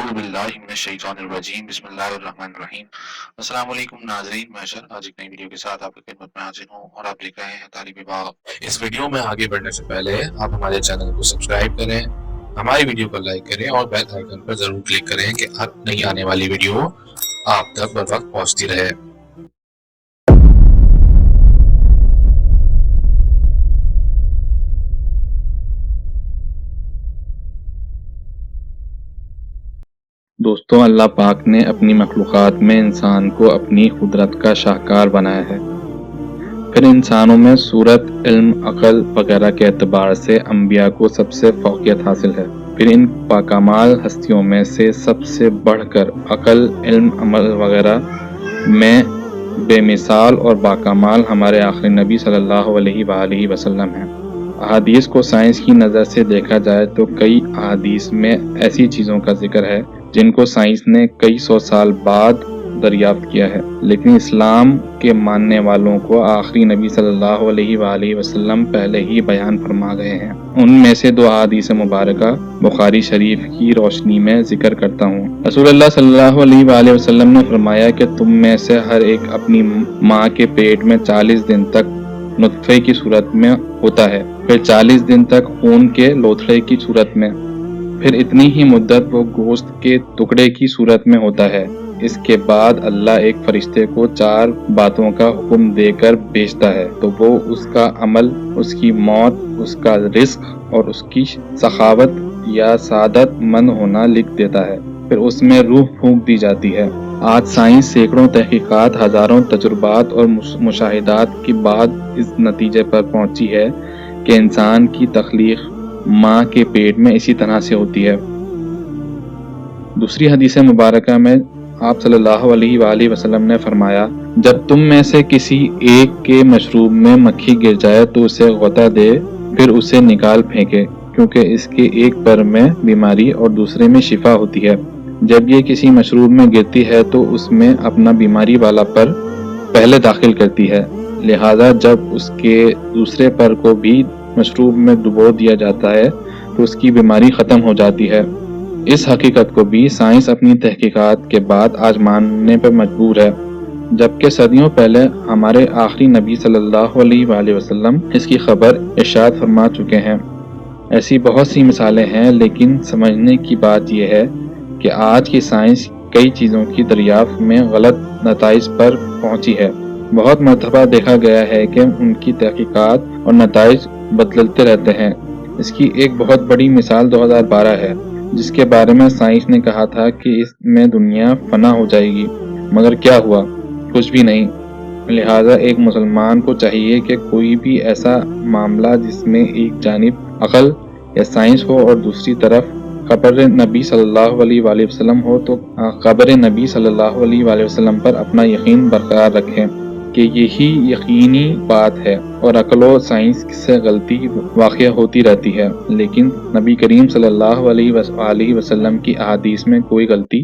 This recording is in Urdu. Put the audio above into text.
اعوذ باللہ من الشیطان الرجیم بسم اللہ الرحمن الرحیم۔ السلام علیکم ناظرین، میں اشر آج ایک نئی ویڈیو کے ساتھ آپ کی خدمت میں حاضر ہوں اور آپ دیکھ رہے ہیں طالب باغ۔ اس ویڈیو میں آگے بڑھنے سے پہلے آپ ہمارے چینل کو سبسکرائب کریں، ہماری ویڈیو کو لائک کریں اور بیل آئیکن پر ضرور کلک کریں کہ ہر نئی آنے والی ویڈیو آپ تک بر وقت پہنچتی رہے۔ دوستوں، اللہ پاک نے اپنی مخلوقات میں انسان کو اپنی قدرت کا شاہکار بنایا ہے۔ پھر انسانوں میں صورت، علم، عقل وغیرہ کے اعتبار سے انبیاء کو سب سے فوقیت حاصل ہے۔ پھر ان پاکمال ہستیوں میں سے سب سے بڑھ کر عقل، علم، عمل وغیرہ میں بے مثال اور باکمال ہمارے آخری نبی صلی اللہ علیہ وآلہ وسلم ہیں۔ احادیث کو سائنس کی نظر سے دیکھا جائے تو کئی احادیث میں ایسی چیزوں کا ذکر ہے جن کو سائنس نے کئی سو سال بعد دریافت کیا ہے، لیکن اسلام کے ماننے والوں کو آخری نبی صلی اللہ علیہ وآلہ وسلم پہلے ہی بیان فرما گئے ہیں۔ ان میں سے دو احادیث مبارکہ بخاری شریف کی روشنی میں ذکر کرتا ہوں۔ رسول اللہ صلی اللہ علیہ وآلہ وسلم نے فرمایا کہ تم میں سے ہر ایک اپنی ماں کے پیٹ میں 40 دن تک نطفے کی صورت میں ہوتا ہے، پھر 40 دن تک خون کے لوتھڑے کی صورت میں، پھر اتنی ہی مدت وہ گوشت کے ٹکڑے کی صورت میں ہوتا ہے۔ اس کے بعد اللہ ایک فرشتے کو 4 باتوں کا حکم دے کر بھیجتا ہے تو وہ اس کا عمل، اس کی موت، اس کا رزق اور اس کی سخاوت یا سعادت مند ہونا لکھ دیتا ہے، پھر اس میں روح پھونک دی جاتی ہے۔ آج سائنس سینکڑوں تحقیقات، ہزاروں تجربات اور مشاہدات کے بعد اس نتیجے پر پہنچی ہے کہ انسان کی تخلیق ماں کے پیٹ میں اسی طرح سے ہوتی ہے۔ دوسری حدیث مبارکہ میں آپ صلی اللہ علیہ وآلہ وسلم نے فرمایا، جب تم میں سے کسی ایک کے مشروب میں مکھی گر جائے تو اسے غوطہ دے، پھر اسے نکال پھینکے، کیونکہ اس کے ایک پر میں بیماری اور دوسرے میں شفا ہوتی ہے۔ جب یہ کسی مشروب میں گرتی ہے تو اس میں اپنا بیماری والا پر پہلے داخل کرتی ہے، لہذا جب اس کے دوسرے پر کو بھی مشروب میں ڈبو دیا جاتا ہے تو اس کی بیماری ختم ہو جاتی ہے۔ اس حقیقت کو بھی سائنس اپنی تحقیقات کے بعد آج ماننے پر مجبور ہے، جبکہ صدیوں پہلے ہمارے آخری نبی صلی اللہ علیہ وآلہ وسلم اس کی خبر ارشاد فرما چکے ہیں۔ ایسی بہت سی مثالیں ہیں، لیکن سمجھنے کی بات یہ ہے کہ آج کی سائنس کئی چیزوں کی دریافت میں غلط نتائج پر پہنچی ہے۔ بہت مرتبہ دیکھا گیا ہے کہ ان کی تحقیقات اور نتائج بدلتے رہتے ہیں۔ اس کی ایک بہت بڑی مثال 2012 ہے، جس کے بارے میں سائنس نے کہا تھا کہ اس میں دنیا فنا ہو جائے گی، مگر کیا ہوا؟ کچھ بھی نہیں۔ لہٰذا ایک مسلمان کو چاہیے کہ کوئی بھی ایسا معاملہ جس میں ایک جانب عقل یا سائنس ہو اور دوسری طرف خبر نبی صلی اللہ علیہ وآلہ وسلم ہو تو خبر نبی صلی اللہ علیہ وآلہ وسلم پر اپنا یقین برقرار رکھیں کہ یہی یقینی بات ہے، اور عقل و سائنس سے غلطی واقع ہوتی رہتی ہے، لیکن نبی کریم صلی اللہ علیہ وآلہ وسلم کی احادیث میں کوئی غلطی